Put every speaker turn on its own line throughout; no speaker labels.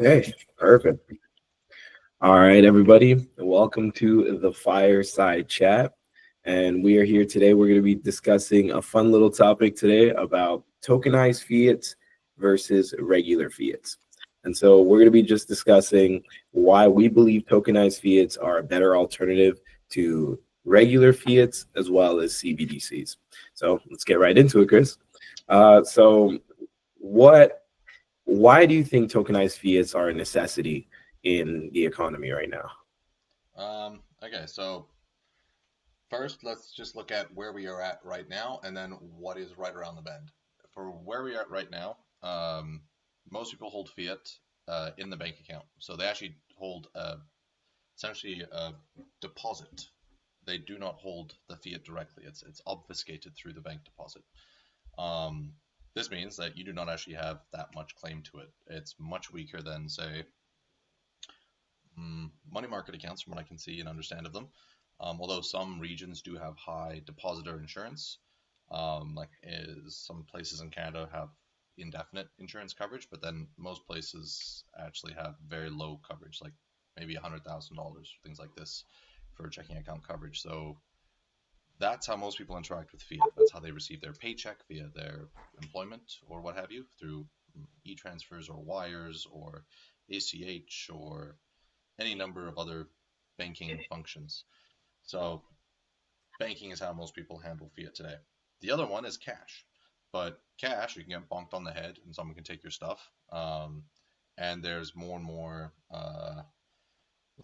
Okay, perfect. All right, everybody, welcome to the Fireside Chat. And we are here today. We're going to be discussing a fun little topic today about tokenized fiat versus regular fiat. And so we're going to be just discussing why we believe tokenized fiats are a better alternative to regular fiats as well as CBDCs. So let's get right into it, Chris. So what why do you think tokenized fiats are a necessity in the economy right now?
Okay, so first let's just look at where we are at right now and then what is right around the bend. For where we are at right now, most people hold fiat in the bank account. So they actually hold essentially a deposit. They do not hold the fiat directly. It's obfuscated through the bank deposit. Um, this means that you do not actually have that much claim to it. It's much weaker than, say, money market accounts, from what I can see and understand of them. Although some regions do have high depositor insurance, some places in Canada have indefinite insurance coverage, but then most places actually have very low coverage, like maybe $100,000, things like this, for checking account coverage. So that's how most people interact with fiat. That's how they receive their paycheck via their employment or what have you, through e-transfers or wires or ACH or any number of other banking functions. So banking is how most people handle fiat today. The other one is cash, but cash you can get bonked on the head and someone can take your stuff. And there's more and more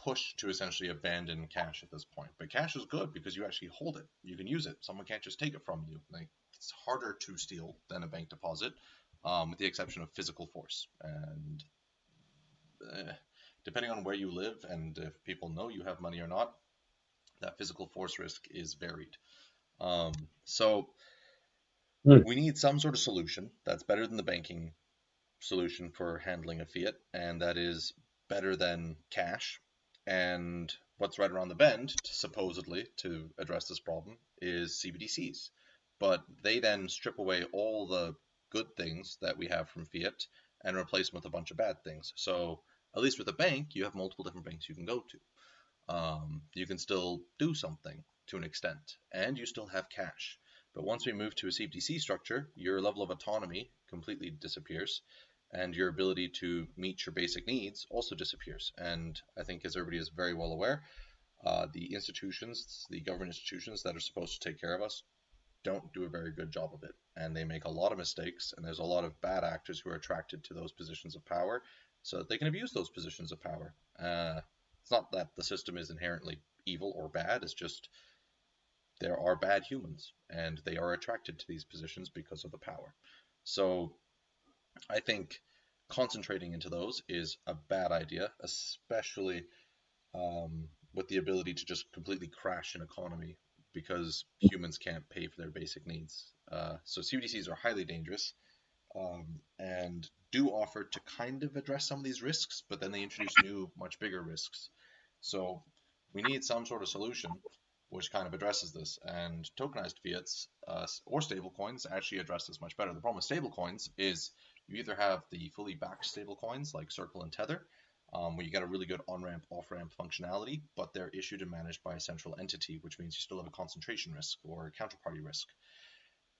push to essentially abandon cash at this point. But cash is good because you actually hold it. You can use it. Someone can't just take it from you. Like, it's harder to steal than a bank deposit, with the exception of physical force. And depending on where you live and if people know you have money or not, that physical force risk is varied. Um, so
Hmm.
we need some sort of solution that's better than the banking solution for handling a fiat, and that is better than cash. And what's right around the bend, supposedly, to address this problem is CBDCs. But they then strip away all the good things that we have from fiat and replace them with a bunch of bad things. So at least with a bank, you have multiple different banks you can go to. You can still do something to an extent, and you still have cash. But once we move to a CBDC structure, your level of autonomy completely disappears, and your ability to meet your basic needs also disappears. And I think, as everybody is very well aware, the institutions, the government institutions that are supposed to take care of us, don't do a very good job of it. And they make a lot of mistakes, and there's a lot of bad actors who are attracted to those positions of power so that they can abuse those positions of power. It's not that the system is inherently evil or bad, it's just there are bad humans, and they are attracted to these positions because of the power. So I think concentrating into those is a bad idea, especially with the ability to just completely crash an economy because humans can't pay for their basic needs. So CBDCs are highly dangerous, and do offer to kind of address some of these risks, but then they introduce new, much bigger risks. So we need some sort of solution which kind of addresses this. And tokenized fiats or stablecoins actually address this much better. The problem with stablecoins is you either have the fully backed stablecoins like Circle and Tether, where you get a really good on-ramp, off-ramp functionality, but they're issued and managed by a central entity, which means you still have a concentration risk or counterparty risk.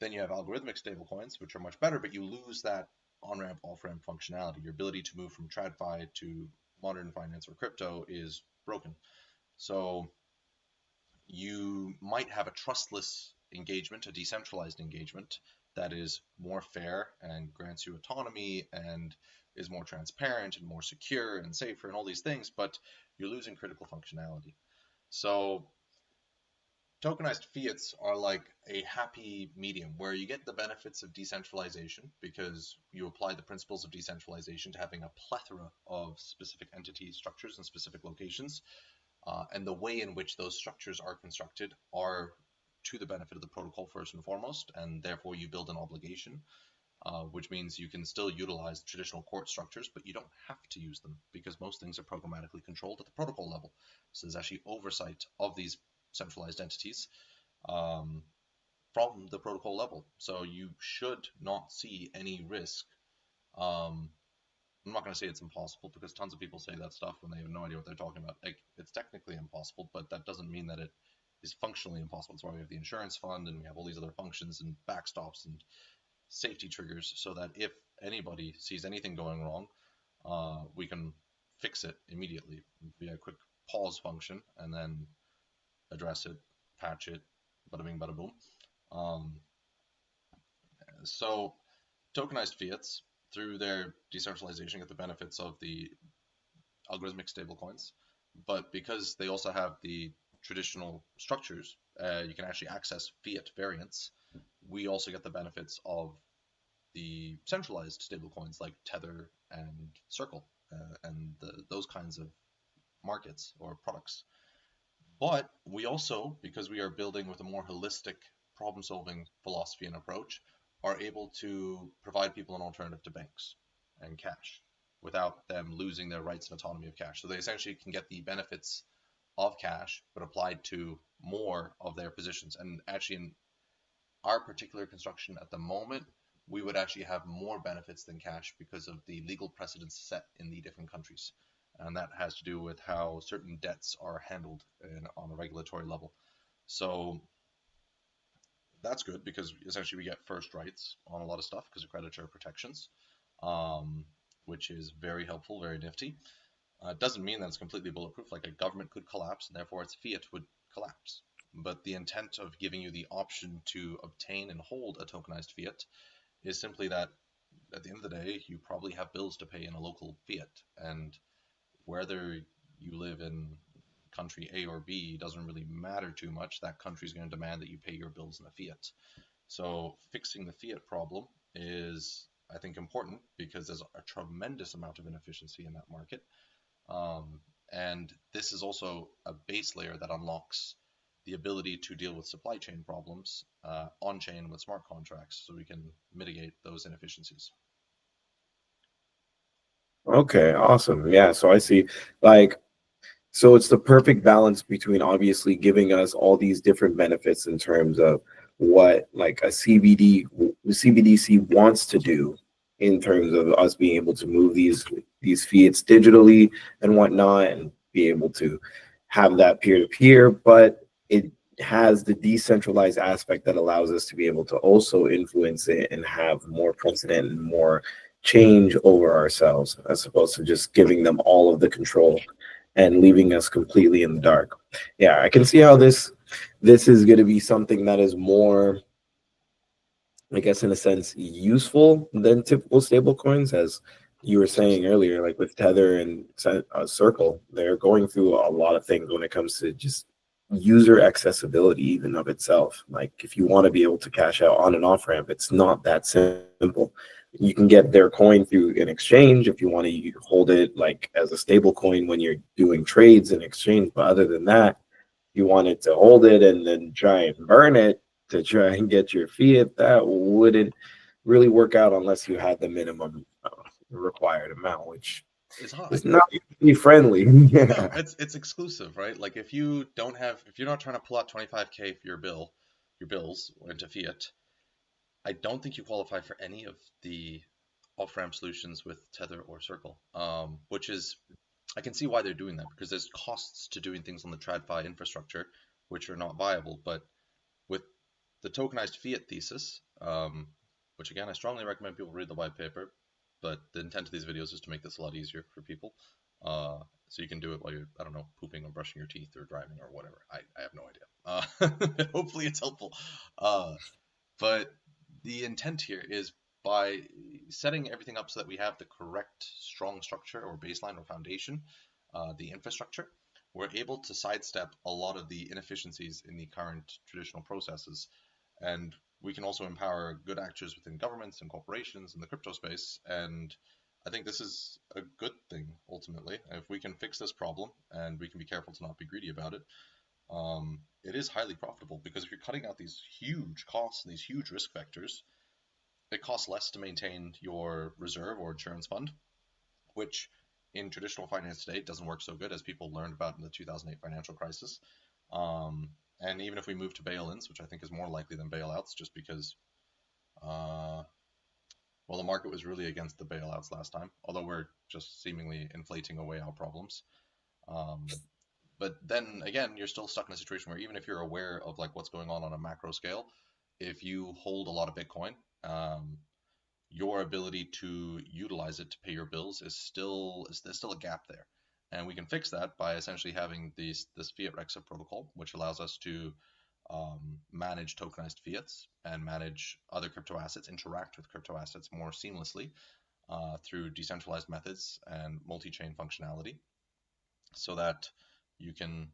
Then you have algorithmic stablecoins, which are much better, but you lose that on-ramp, off-ramp functionality. Your ability to move from TradFi to modern finance or crypto is broken. So you might have a trustless engagement, a decentralized engagement that is more fair and grants you autonomy and is more transparent and more secure and safer and all these things, but you're losing critical functionality. So tokenized fiats are like a happy medium where you get the benefits of decentralization because you apply the principles of decentralization to having a plethora of specific entity structures in specific locations, and the way in which those structures are constructed are to the benefit of the protocol first and foremost, and therefore you build an obligation, which means you can still utilize traditional court structures, but you don't have to use them because most things are programmatically controlled at the protocol level. So there's actually oversight of these centralized entities, um, from the protocol level. So you should not see any risk, um, I'm not going to say it's impossible because tons of people say that stuff when they have no idea what they're talking about. Like, it's technically impossible, but that doesn't mean that it is functionally impossible. That's why we have the insurance fund and we have all these other functions and backstops and safety triggers so that if anybody sees anything going wrong, we can fix it immediately via a quick pause function and then address it, patch it, bada bing, bada boom. Um, so tokenized fiats, through their decentralization, get the benefits of the algorithmic stablecoins, but because they also have the traditional structures, you can actually access fiat variants. We also get the benefits of the centralized stablecoins like Tether and Circle, and those kinds of markets or products. But we also, because we are building with a more holistic problem solving philosophy and approach, are able to provide people an alternative to banks and cash without them losing their rights and autonomy of cash. So they essentially can get the benefits of cash, but applied to more of their positions. And actually, in our particular construction at the moment, we would actually have more benefits than cash because of the legal precedents set in the different countries. And that has to do with how certain debts are handled on a regulatory level. So that's good because essentially we get first rights on a lot of stuff because of creditor protections, um, which is very helpful, very nifty. It doesn't mean that it's completely bulletproof. Like a government could collapse, and therefore its fiat would collapse. But the intent of giving you the option to obtain and hold a tokenized fiat is simply that at the end of the day, you probably have bills to pay in a local fiat, and whether you live in country A or B doesn't really matter too much. That country is going to demand that you pay your bills in a fiat. So fixing the fiat problem is, I think, important because there's a tremendous amount of inefficiency in that market. Um, and this is also a base layer that unlocks the ability to deal with supply chain problems on chain with smart contracts so we can mitigate those inefficiencies.
Okay, awesome. Yeah, so I see. Like, so it's the perfect balance between obviously giving us all these different benefits in terms of what like a CBDC wants to do in terms of us being able to move these fiats digitally and whatnot, and be able to have that peer to peer, but it has the decentralized aspect that allows us to be able to also influence it and have more precedent and more change over ourselves, as opposed to just giving them all of the control and leaving us completely in the dark. Yeah, I can see how this is going to be something that is more, I guess, in a sense, useful than typical stable coins, as you were saying
Precisely.
earlier, like with Tether and Circle, they're going through a lot of things when it comes to just user accessibility, even of itself. Like if you want to be able to cash out on an off ramp, it's not that simple. You can get their coin through an exchange if you want to hold it like as a stable coin when you're doing trades in exchange. But other than that, you wanted to hold it and then try and burn it to try and get your fiat, that wouldn't really work out unless you had the minimum required amount, which
It's high.
is not really friendly.
No,
Yeah.
it's exclusive, right? Like if you don't have, if you're not trying to pull out 25K for your bills into fiat, I don't think you qualify for any of the off-ramp solutions with Tether or Circle. Which is, I can see why they're doing that because there's costs to doing things on the TradFi infrastructure which are not viable. But with the tokenized fiat thesis, which again I strongly recommend people read the white paper, but the intent of these videos is to make this a lot easier for people. So you can do it while you're, I don't know, pooping or brushing your teeth or driving or whatever. I have no idea. Hopefully it's helpful. But the intent here is by setting everything up so that we have the correct strong structure or baseline or foundation, the infrastructure, we're able to sidestep a lot of the inefficiencies in the current traditional processes. And we can also empower good actors within governments and corporations in the crypto space. And I think this is a good thing ultimately. If we can fix this problem and we can be careful to not be greedy about it, it is highly profitable because if you're cutting out these huge costs and these huge risk vectors, it costs less to maintain your reserve or insurance fund, which in traditional finance today doesn't work so good as people learned about in the 2008 financial crisis. And even if we move to bail-ins, which I think is more likely than bailouts, just because uh, Well, the market was really against the bailouts last time, although we're just seemingly inflating away our problems. Um, but then again, you're still stuck in a situation where even if you're aware of like what's going on a macro scale, if you hold a lot of Bitcoin, your ability to utilize it to pay your bills there's still a gap there, and we can fix that by essentially having this FiatRexa protocol, which allows us to manage tokenized fiats and manage other crypto assets, interact with crypto assets more seamlessly through decentralized methods and multi-chain functionality, so that you can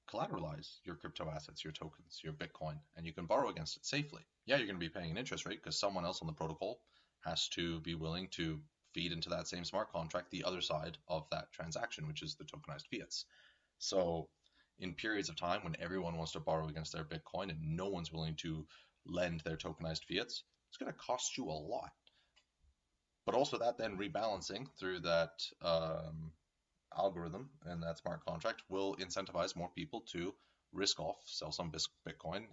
collateralize your crypto assets, your tokens, your Bitcoin, and you can borrow against it safely. Yeah, you're going to be paying an interest rate because someone else on the protocol has to be willing to feed into that same smart contract the other side of that transaction, which is the tokenized fiats. So, in periods of time when everyone wants to borrow against their Bitcoin and no one's willing to lend their tokenized fiats, it's going to cost you a lot. But also, that then rebalancing through that algorithm and that smart contract will incentivize more people to risk off, sell some Bitcoin,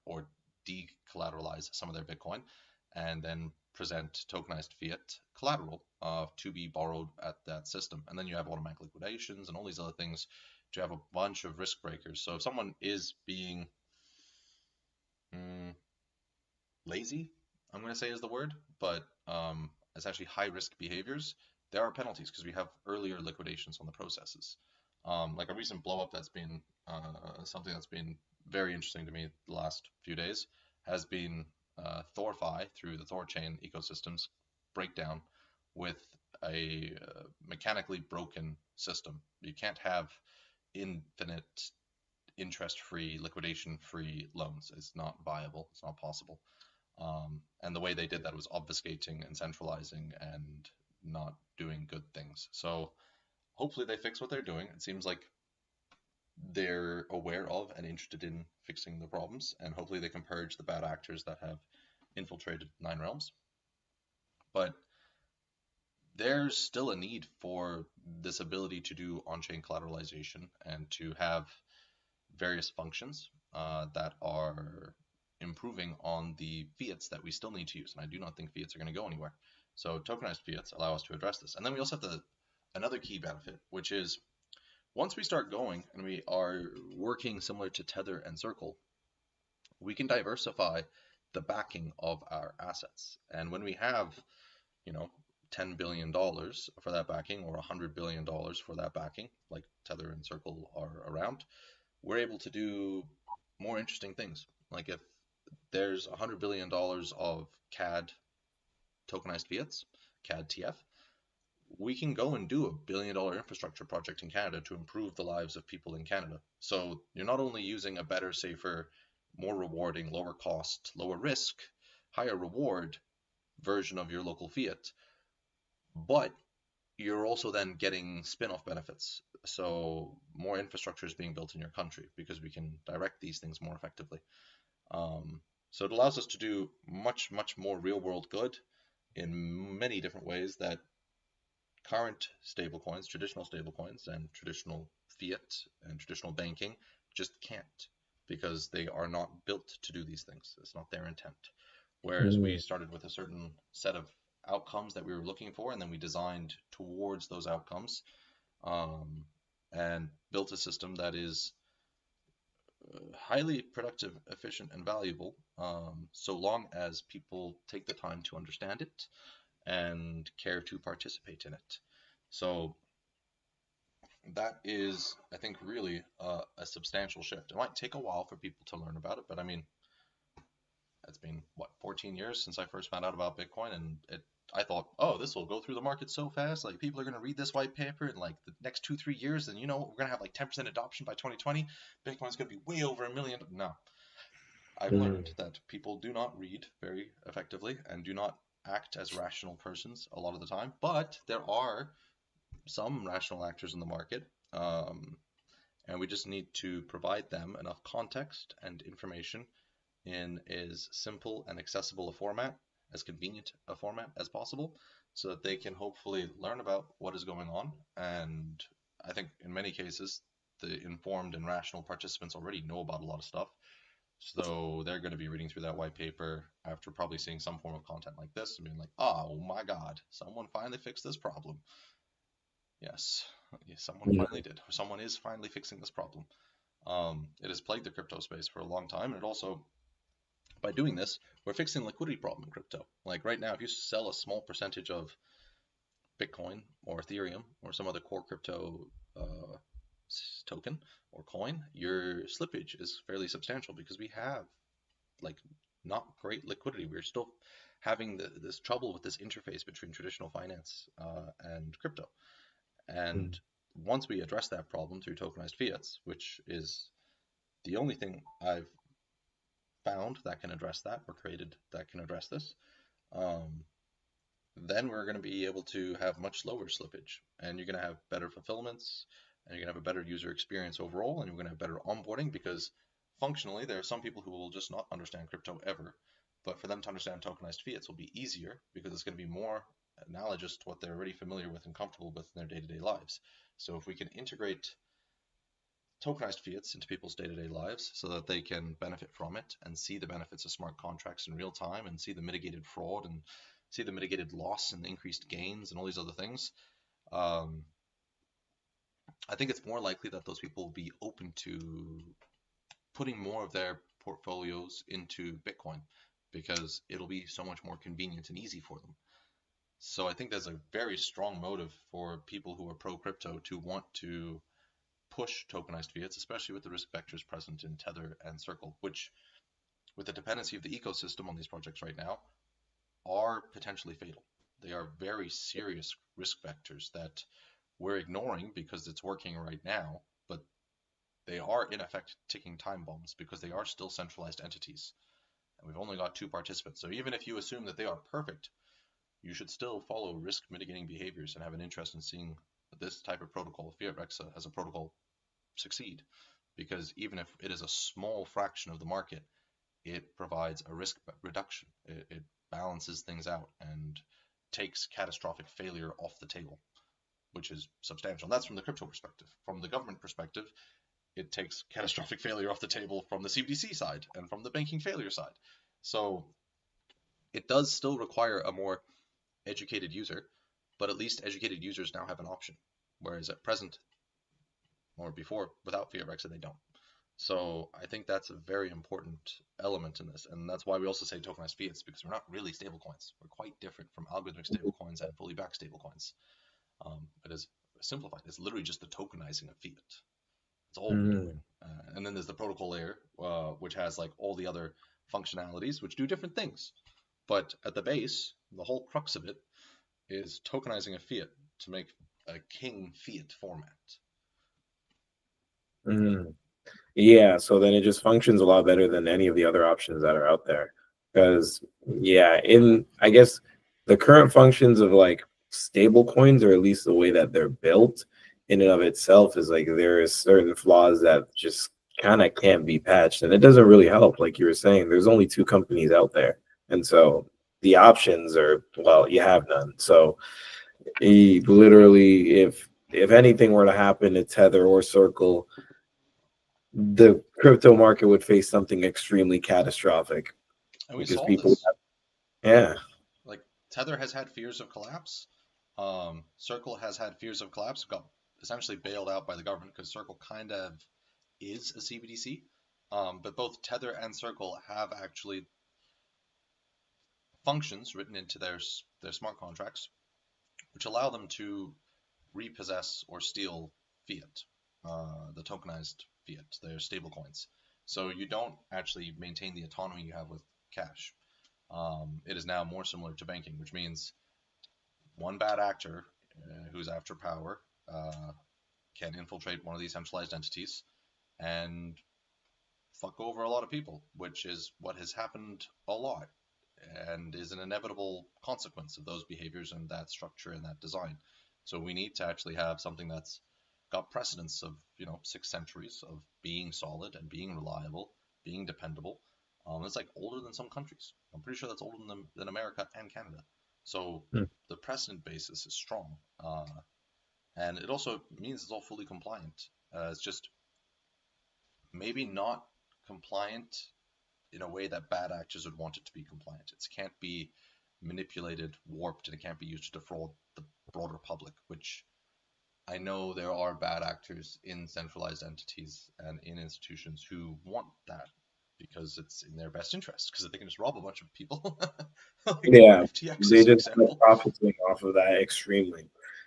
or de-collateralize some of their Bitcoin, and then present tokenized fiat collateral to be borrowed at that system. And then you have automatic liquidations and all these other things. You have a bunch of risk breakers. So if someone is being lazy, I'm going to say is the word, but essentially high risk behaviors, there are penalties because we have earlier liquidations on the processes. Like a recent blow up that's been something that's been very interesting to me the last few days has been ThorFi through the Thorchain ecosystems breakdown with a mechanically broken system. You can't have infinite interest free, liquidation free loans. It's not viable, it's not possible. And the way they did that was obfuscating and centralizing and not doing good things. So hopefully they fix what they're doing. It seems like they're aware of and interested in fixing the problems, and hopefully they can purge the bad actors that have infiltrated Nine Realms. But there's still a need for this ability to do on-chain collateralization and to have various functions that are improving on the fiats that we still need to use. And I do not think fiats are going to go anywhere. So tokenized fiats allow us to address this. And then we also have another key benefit, which is once we start going and we are working similar to Tether and Circle, we can diversify the backing of our assets. And when we have, $10 billion for that backing or $100 billion for that backing, like Tether and Circle are around, we're able to do more interesting things. Like if there's $100 billion of CAD tokenized fiats, CAD TF, we can go and do $1 billion infrastructure project in Canada to improve the lives of people in Canada. So you're not only using a better, safer, more rewarding, lower cost, lower risk, higher reward version of your local fiat, but you're also then getting spin-off benefits. So more infrastructure is being built in your country because we can direct these things more effectively. So it allows us to do much, much more real-world good in many different ways that current stablecoins, traditional stablecoins, and traditional fiat and traditional banking just can't, because they are not built to do these things. It's not their intent. Whereas we started with a certain set of outcomes that we were looking for, and then we designed towards those outcomes and built a system that is highly productive, efficient, and valuable, so long as people take the time to understand it and care to participate in it. So that is, I think, really a substantial shift. It might take a while for people to learn about it, but I mean, it's been, 14 years since I first found out about Bitcoin, and I thought, oh, this will go through the market so fast. Like, people are going to read this white paper in like the next 2-3 years, and we're going to have like 10% adoption by 2020. Bitcoin's going to be way over 1 million. No, I've learned that people do not read very effectively and do not act as rational persons a lot of the time. But there are some rational actors in the market, and we just need to provide them enough context and information in as simple and accessible a format, as convenient a format as possible, so that they can hopefully learn about what is going on. And I think in many cases, the informed and rational participants already know about a lot of stuff. So they're going to be reading through that white paper after probably seeing some form of content like this and being like, oh my God, someone finally fixed this problem. Yes, yes, someone finally did. Someone is finally fixing this problem. It has plagued the crypto space for a long time, and it also, by doing this, we're fixing the liquidity problem in crypto. Like right now, if you sell a small percentage of Bitcoin or Ethereum or some other core crypto uh, token or coin, your slippage is fairly substantial because we have like not great liquidity. We're still having this trouble with this interface between traditional finance and crypto. And once we address that problem through tokenized fiats, which is the only thing I've found that can address that or created that can address this, um, then we're going to be able to have much lower slippage, and you're going to have better fulfillments, and you're going to have a better user experience overall, and you're going to have better onboarding because functionally there are some people who will just not understand crypto ever, but for them to understand tokenized fiats will be easier because it's going to be more analogous to what they're already familiar with and comfortable with in their day-to-day lives. So if we can integrate tokenized fiats into people's day-to-day lives so that they can benefit from it and see the benefits of smart contracts in real time and see the mitigated fraud and see the mitigated loss and increased gains and all these other things, um, I think it's more likely that those people will be open to putting more of their portfolios into Bitcoin because it'll be so much more convenient and easy for them. So I think there's a very strong motive for people who are pro crypto to want to push tokenized fiats, especially with the risk vectors present in Tether and Circle, which, with the dependency of the ecosystem on these projects right now, are potentially fatal. They are very serious risk vectors that we're ignoring because it's working right now, but they are in effect ticking time bombs because they are still centralized entities. And we've only got two participants. So even if you assume that they are perfect, you should still follow risk mitigating behaviors and have an interest in seeing this type of protocol, FiatRexa, as a protocol succeed. Because even if it is a small fraction of the market, it provides a risk reduction. It balances things out and takes catastrophic failure off the table, which is substantial. And that's from the crypto perspective. From the government perspective, it takes catastrophic failure off the table from the CBDC side and from the banking failure side. So it does still require a more educated user, but at least educated users now have an option. Whereas at present, or before, without FiatRexa, they don't. So I think that's a very important element in this, and that's why we also say tokenized fiats, because we're not really stablecoins. We're quite different from algorithmic stablecoins and fully backed stablecoins. It is simplified. It's literally just the tokenizing of fiat. That's all we're doing. And then there's the protocol layer, which has like all the other functionalities, which do different things. But at the base, the whole crux of it is tokenizing a fiat to make a king fiat format.
Mm. Yeah, so then it just functions a lot better than any of the other options that are out there. Because, yeah, in I guess the current functions of like stable coins, or at least the way that they're built in and of itself, is like there is certain flaws that just kind of can't be patched. And it doesn't really help. Like you were saying, there's only two companies out there. And so the options are, well, you have none. So literally, if anything were to happen to Tether or Circle, the crypto market would face something extremely catastrophic
And we
because
saw
people,
this.
yeah.
Like Tether has had fears of collapse. Circle has had fears of collapse. Got essentially bailed out by the government because Circle kind of is a CBDC. But both Tether and Circle have actually functions written into their smart contracts, which allow them to repossess or steal fiat, the tokenized fiat, their stable coins. So you don't actually maintain the autonomy you have with cash. It is now more similar to banking, which means one bad actor who's after power can infiltrate one of these centralized entities and fuck over a lot of people, which is what has happened a lot and is an inevitable consequence of those behaviors and that structure and that design. So we need to actually have something that's got precedence of 6 centuries of being solid and being reliable, being dependable. It's like older than some countries. I'm pretty sure that's older than America and Canada. So the precedent basis is strong, and it also means it's all fully compliant. It's just maybe not compliant in a way that bad actors would want it to be compliant. It can't be manipulated, warped, and it can't be used to defraud the broader public, which I know there are bad actors in centralized entities and in institutions who want that because it's in their best interest, because they can just rob a bunch of people. Like
Yeah,
FTX
they
is an
just end up
example.
profiting off of that extremely.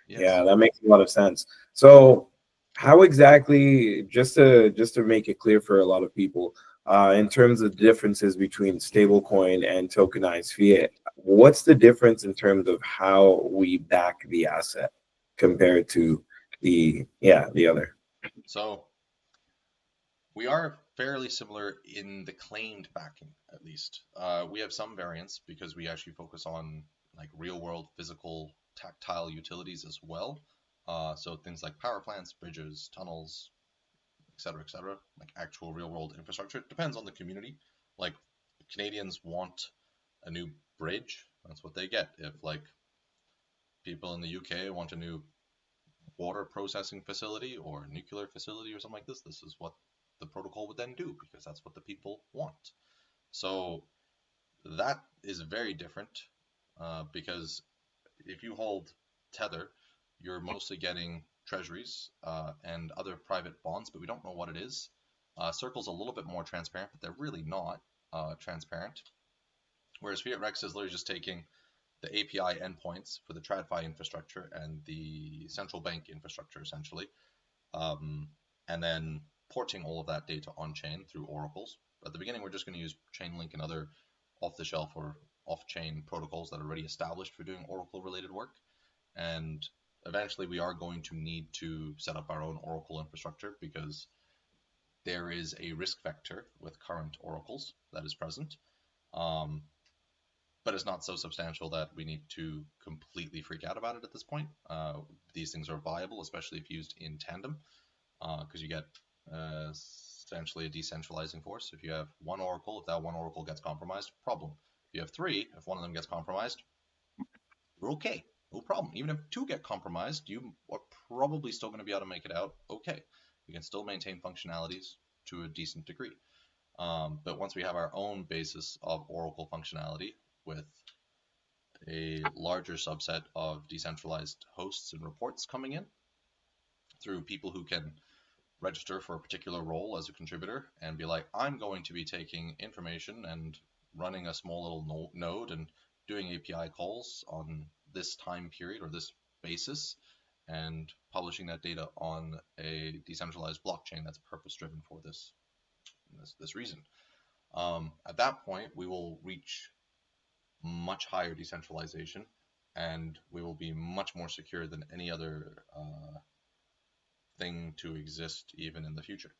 Yes.
Yeah, that makes a lot of sense. So, how exactly, just to make it clear for a lot of people, in terms of differences between stablecoin and tokenized fiat, what's the difference in terms of how we back the asset compared to the other?
So we are fairly similar in the claimed backing, at least. We have some variance because we actually focus on like real world physical tactile utilities as well. So things like power plants, bridges, tunnels, etc., like actual real world infrastructure. It depends on the community. Like Canadians want a new bridge, that's what they get. If like people in the UK want a new water processing facility or nuclear facility or something like this is what the protocol would then do because that's what the people want. So that is very different because if you hold Tether, you're mostly getting treasuries and other private bonds, but we don't know what it is. Circle's a little bit more transparent, but they're really not transparent. Whereas FiatRexa is literally just taking the API endpoints for the TradFi infrastructure and the central bank infrastructure, essentially, and then porting all of that data on-chain through oracles. At the beginning, we're just going to use Chainlink and other off-the-shelf or off-chain protocols that are already established for doing Oracle-related work. And eventually, we are going to need to set up our own Oracle infrastructure because there is a risk vector with current oracles that is present. But it's not so substantial that we need to completely freak out about it at this point. These things are viable, especially if used in tandem, because you get essentially a decentralizing force. If you have one oracle, if that one oracle gets compromised, problem. If you have three, if one of them gets compromised, you're okay, no problem. Even if two get compromised, you are probably still going to be able to make it out okay. You can still maintain functionalities to a decent degree. But once we have our own basis of Oracle functionality with a larger subset of decentralized hosts and reports coming in through people who can register for a particular role as a contributor and be like, I'm going to be taking information and running a small little node and doing API calls on this time period or this basis and publishing that data on a decentralized blockchain that's purpose driven for this reason. At that point, we will reach much higher decentralization and we will be much more secure than any other thing to exist even in the future.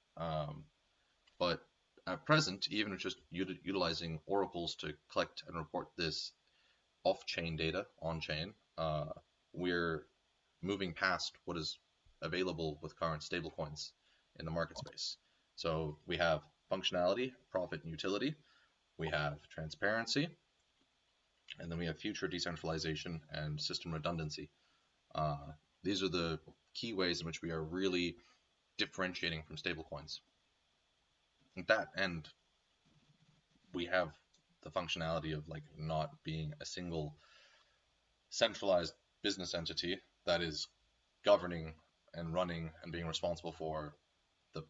But at present, even with just utilizing oracles to collect and report this off-chain data on-chain, we're moving past what is available with current stablecoins in the market space. So we have functionality, profit, and utility. We have transparency, and then we have future decentralization and system redundancy. These are the key ways in which we are really differentiating from stablecoins. And we have the functionality of like not being a single centralized business entity that is governing and running and being responsible for the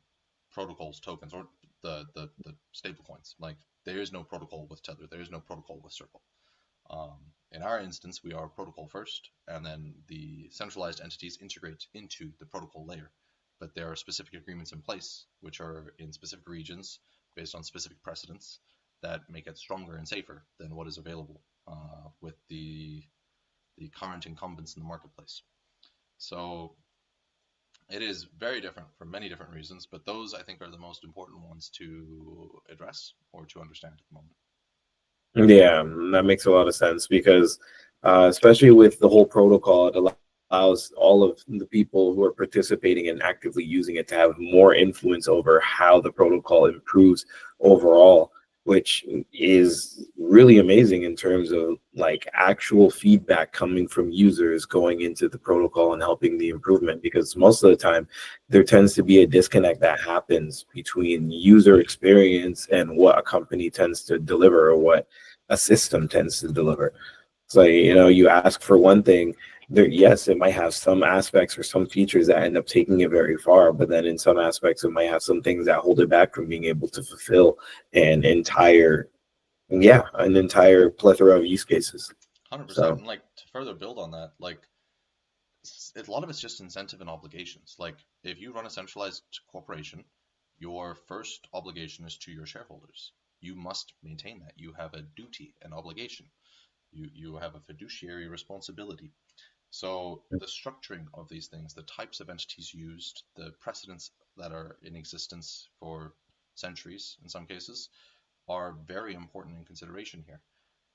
protocol's tokens or the stable coins. Like there is no protocol with Tether, there is no protocol with Circle. In our instance, we are protocol first, and then the centralized entities integrate into the protocol layer. But there are specific agreements in place, which are in specific regions based on specific precedents that make it stronger and safer than what is available with the current incumbents in the marketplace. So it is very different for many different reasons, but those I think are the most important ones to address or to understand at the moment.
Yeah, that makes a lot of sense because, especially with the whole protocol, it allows all of the people who are participating and actively using it to have more influence over how the protocol improves overall. which is really amazing in terms of like actual feedback coming from users going into the protocol and helping the improvement. Because most of the time there tends to be a disconnect that happens between user experience and what a company tends to deliver or what a system tends to deliver. So, you ask for one thing, there, yes, it might have some aspects or some features that end up taking it very far, but then in some aspects, it might have some things that hold it back from being able to fulfill an entire, yeah, an entire plethora of use cases.
100%.
So,
And like to further build on that, like a lot of it's just incentive and obligations. Like if you run a centralized corporation, your first obligation is to your shareholders. You must maintain that. You have a duty, an obligation. You have a fiduciary responsibility. So the structuring of these things, the types of entities used, the precedents that are in existence for centuries in some cases, are very important in consideration here.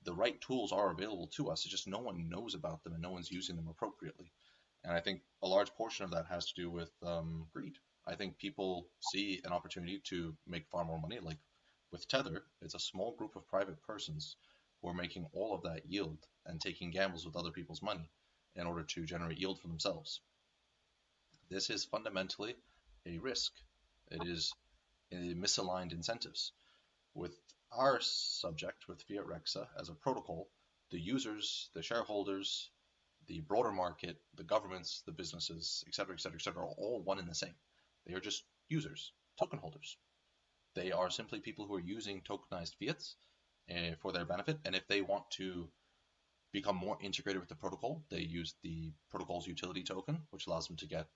The right tools are available to us, it's just no one knows about them and no one's using them appropriately. And I think a large portion of that has to do with greed. I think people see an opportunity to make far more money. Like with Tether, it's a small group of private persons who are making all of that yield and taking gambles with other people's money in order to generate yield for themselves. This is fundamentally a risk. It is misaligned incentives. With our subject, with FiatRexa as a protocol, the users, the shareholders, the broader market, the governments, the businesses, et cetera, are all one and the same. They are just users, token holders. They are simply people who are using tokenized fiats for their benefit. And if they want to become more integrated with the protocol, they use the protocol's utility token, which allows them to get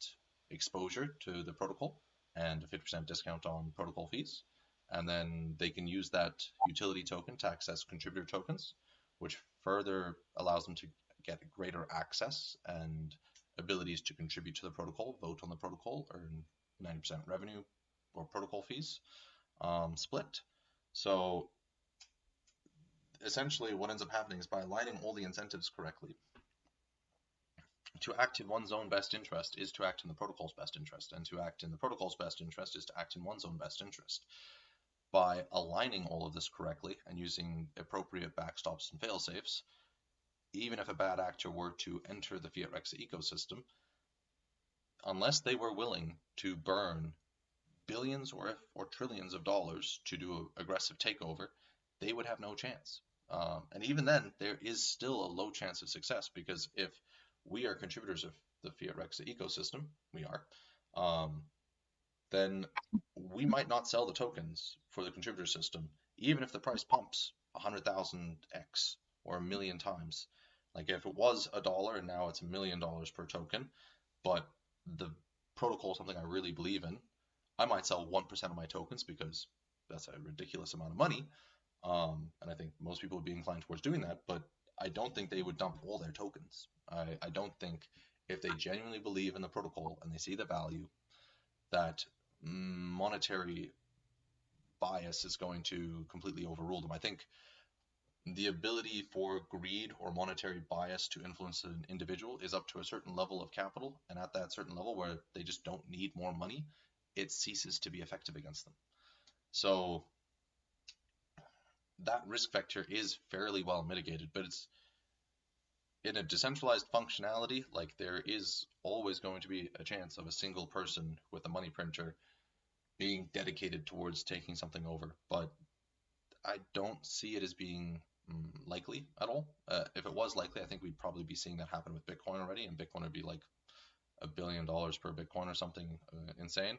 exposure to the protocol and a 50% discount on protocol fees. And then they can use that utility token to access contributor tokens, which further allows them to get greater access and abilities to contribute to the protocol, vote on the protocol, earn 90% revenue or protocol fees split. So essentially what ends up happening is by aligning all the incentives correctly, to act in one's own best interest is to act in the protocol's best interest, and to act in the protocol's best interest is to act in one's own best interest. By aligning all of this correctly and using appropriate backstops and failsafes, even if a bad actor were to enter the FiatRexa ecosystem, unless they were willing to burn billions or trillions of dollars to do an aggressive takeover, they would have no chance. And even then, there is still a low chance of success, because if we are contributors of the FiatRexa ecosystem, we are, um, then we might not sell the tokens for the contributor system, even if the price pumps 100,000x or a million times. Like if it was $1 and now it's $1 million per token, but the protocol is something I really believe in, I might sell 1% of my tokens because that's a ridiculous amount of money. And I think most people would be inclined towards doing that, but I don't think they would dump all their tokens. I don't think, if they genuinely believe in the protocol and they see the value, that monetary bias is going to completely overrule them. I think the ability for greed or monetary bias to influence an individual is up to a certain level of capital, and at that certain level where they just don't need more money, it ceases to be effective against them. So that risk vector is fairly well mitigated, but it's in a decentralized functionality. Like there is always going to be a chance of a single person with a money printer being dedicated towards taking something over, but I don't see it as being likely at all. If it was likely, I think we'd probably be seeing that happen with Bitcoin already, and Bitcoin would be like $1 billion per Bitcoin or something insane.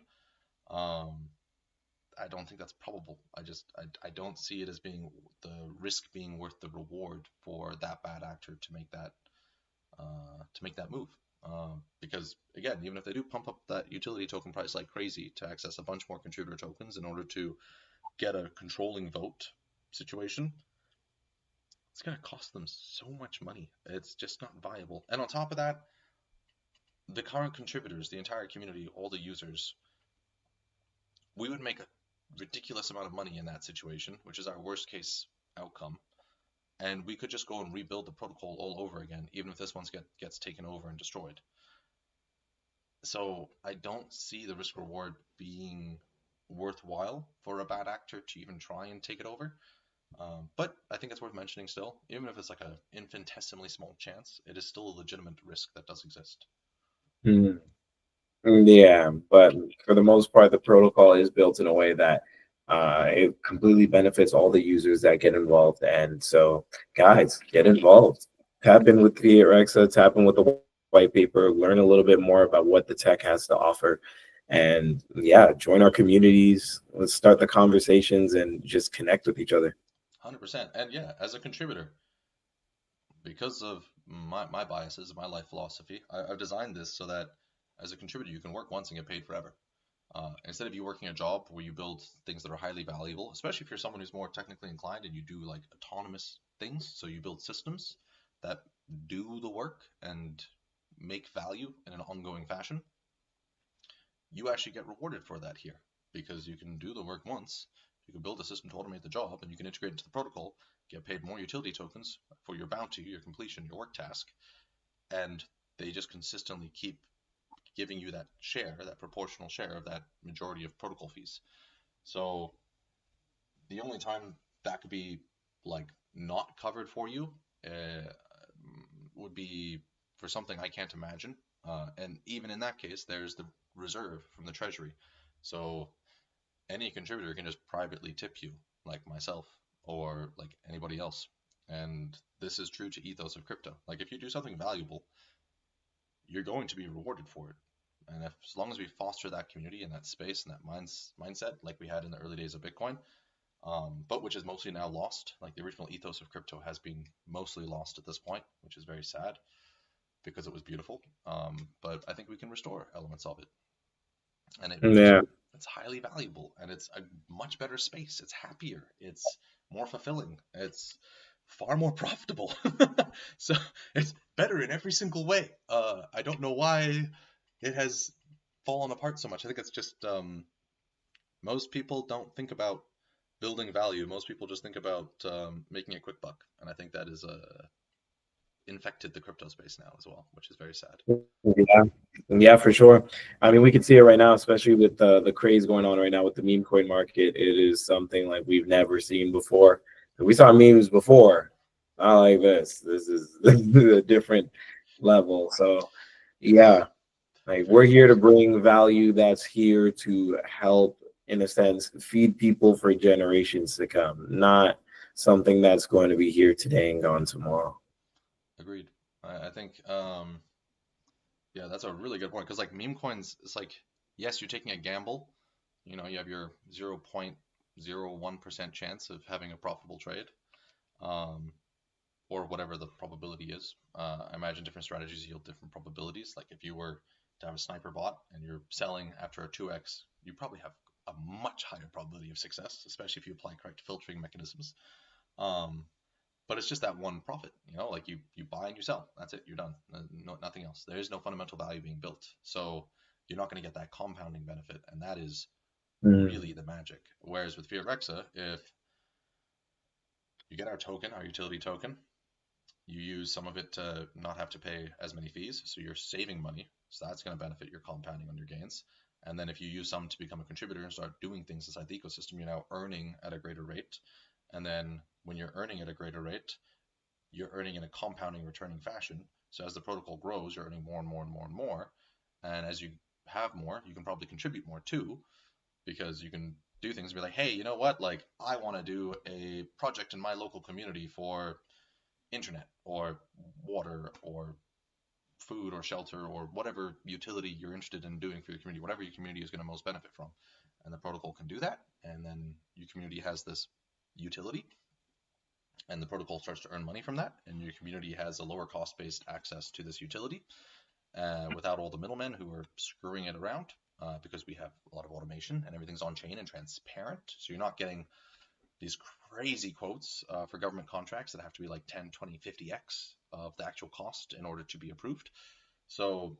Um, I don't think that's probable. I don't see it as being the risk being worth the reward for that bad actor to make that move. Because again, even if they do pump up that utility token price like crazy to access a bunch more contributor tokens in order to get a controlling vote situation, it's going to cost them so much money. It's just not viable. And on top of that, the current contributors, the entire community, all the users, we would make a ridiculous amount of money in that situation, which is our worst case outcome. And we could just go and rebuild the protocol all over again, even if this one gets taken over and destroyed. So I don't see the risk reward being worthwhile for a bad actor to even try and take it over. But I think it's worth mentioning still, even if it's like a infinitesimally small chance, it is still a legitimate risk that does exist.
Hmm. Yeah, but for the most part, the protocol is built in a way that it completely benefits all the users that get involved. And so, guys, get involved. Tap in with FiatRexa, tap in with the white paper, learn a little bit more about what the tech has to offer. And yeah, join our communities. Let's start the conversations and just connect with each other.
100%. And yeah, as a contributor, because of my biases, my life philosophy, I've designed this so that as a contributor, you can work once and get paid forever. Instead of you working a job where you build things that are highly valuable, especially if you're someone who's more technically inclined and you do like autonomous things, so you build systems that do the work and make value in an ongoing fashion, you actually get rewarded for that here because you can do the work once, you can build a system to automate the job, and you can integrate into the protocol, get paid more utility tokens for your bounty, your completion, your work task, and they just consistently keep giving you that share, that proportional share of that majority of protocol fees. So the only time that could be like not covered for you uh, would be for something I can't imagine. And even in that case, there's the reserve from the treasury. So any contributor can just privately tip you, like myself or like anybody else. And this is true to ethos of crypto. Like if you do something valuable, you're going to be rewarded for it. And if, as long as we foster that community and that space and that mindset, like we had in the early days of Bitcoin, but which is mostly now lost. Like the original ethos of crypto has been mostly lost at this point, which is very sad because it was beautiful. But I think we can restore elements of it, and it just
Yeah.
it's highly valuable and it's a much better space. It's happier. It's more fulfilling. It's far more profitable. So it's better in every single way. I don't know why it has fallen apart so much. I think it's just most people don't think about building value. Most people just think about making a quick buck, and I think that is infected the crypto space now as well, which is very sad.
Yeah, yeah, for sure. I mean, we can see it right now, especially with the craze going on right now with the meme coin market. It is something like we've never seen before. We saw memes before, not like this. This is a different level. So, yeah, like we're
Very
here to
much so.
bring value that's here to help, in a sense, feed people for generations to come, not something that's going to be here today and gone tomorrow.
Agreed. I think yeah, that's a really good point because like meme coins, it's like yes, you're taking a gamble. You know, you have your 0.01% chance of having a profitable trade. Um, or whatever the probability is. I imagine different strategies yield different probabilities. Like if you were to have a sniper bot and you're selling after a 2x, you probably have a much higher probability of success, especially if you apply correct filtering mechanisms. Um, but it's just that one profit, you know, like you buy and you sell. That's it. You're done. No, nothing else. There is no fundamental value being built. So you're not going to get that compounding benefit, and that is
Mm.
really the magic. Whereas with FiatRexa, if you get our token, our utility token, you use some of it to not have to pay as many fees, so you're saving money. So that's going to benefit your compounding on your gains. And then if you use some to become a contributor and start doing things inside the ecosystem, you're now earning at a greater rate. And then when you're earning at a greater rate, you're earning in a compounding returning fashion. So as the protocol grows, you're earning more and more and more and more. And as you have more, you can probably contribute more too, because you can do things and be like, hey, you know what? Like, I want to do a project in my local community for internet or water or food or shelter or whatever utility you're interested in doing for your community, whatever your community is going to most benefit from. And the protocol can do that. And then your community has this utility and the protocol starts to earn money from that. And your community has a lower cost based access to this utility without all the middlemen who are screwing it around. Because we have a lot of automation and everything's on chain and transparent. So you're not getting these crazy quotes for government contracts that have to be like 10, 20, 50x of the actual cost in order to be approved. So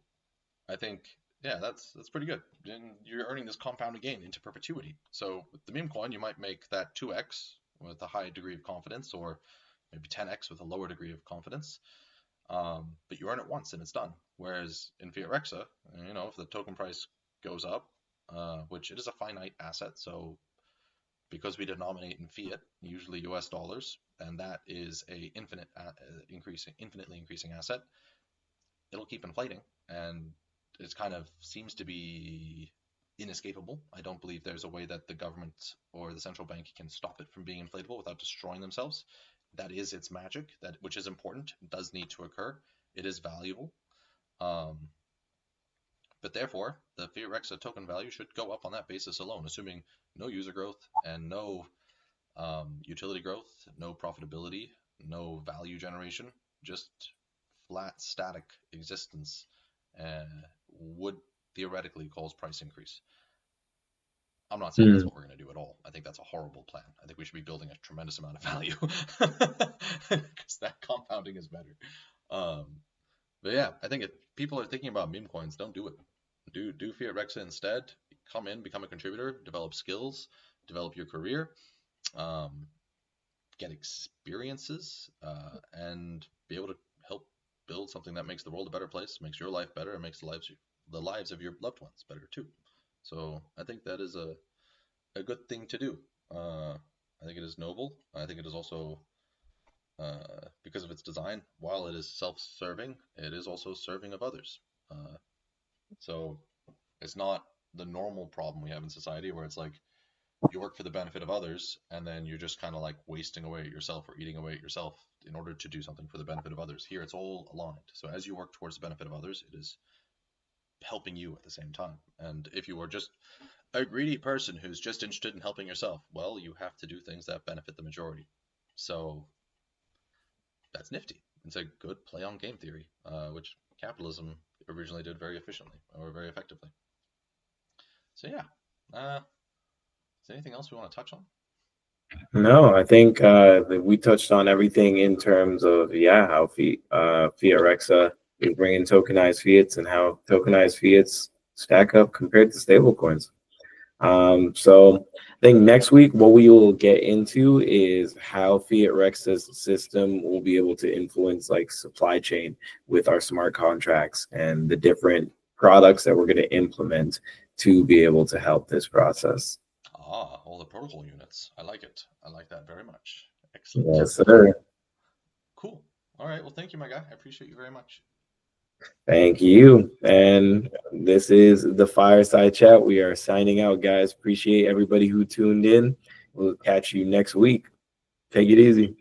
I think, yeah, that's pretty good. And you're earning this compounded gain into perpetuity. So with the meme coin, you might make that 2x with a high degree of confidence, or maybe 10x with a lower degree of confidence. But you earn it once and it's done. Whereas in FiatRexa, you know, if the token price goes up, which it is a finite asset. So because we denominate in fiat, usually US dollars, and that is a infinitely increasing asset, it'll keep inflating, and it kind of seems to be inescapable. I don't believe there's a way that the government or the central bank can stop it from being inflatable without destroying themselves. That is its magic, that which is important. It does need to occur. It is valuable. Um, but therefore, the FiatRexa token value should go up on that basis alone, assuming no user growth and no utility growth, no profitability, no value generation, just flat static existence would theoretically cause price increase. I'm not saying that's what we're going to do at all. I think that's a horrible plan. I think we should be building a tremendous amount of value because that compounding is better. But yeah, I think if people are thinking about meme coins, don't do it. Do FiatRexa instead. Come in, become a contributor, develop skills, develop your career, get experiences, and be able to help build something that makes the world a better place, makes your life better, and makes the lives of your loved ones better too. So I think that is a good thing to do. I think it is noble. I think it is also, because of its design, while it is self-serving, it is also serving of others. So it's not the normal problem we have in society where it's like you work for the benefit of others and then you're just kind of like wasting away at yourself or eating away at yourself in order to do something for the benefit of others. Here it's all aligned. So as you work towards the benefit of others, it is helping you at the same time. And if you are just a greedy person who's just interested in helping yourself, well, you have to do things that benefit the majority. So that's nifty. It's a good play on game theory, which capitalism originally did very efficiently or very effectively. So yeah, is there anything else we want to touch on?
No, I think that we touched on everything in terms of how FiatRexa is bringing tokenized fiats and how tokenized fiats stack up compared to stable coins. So I think next week what we will get into is how FiatRexa's system will be able to influence like supply chain with our smart contracts and the different products that we're going to implement to be able to help this process.
All the protocol units. I like it. I like that very much. Excellent.
Yes, sir.
Cool. All right. Well, thank you, my guy. I appreciate you very much.
Thank you. And this is the Fireside Chat. We are signing out, guys. Appreciate everybody who tuned in. We'll catch you next week. Take it easy.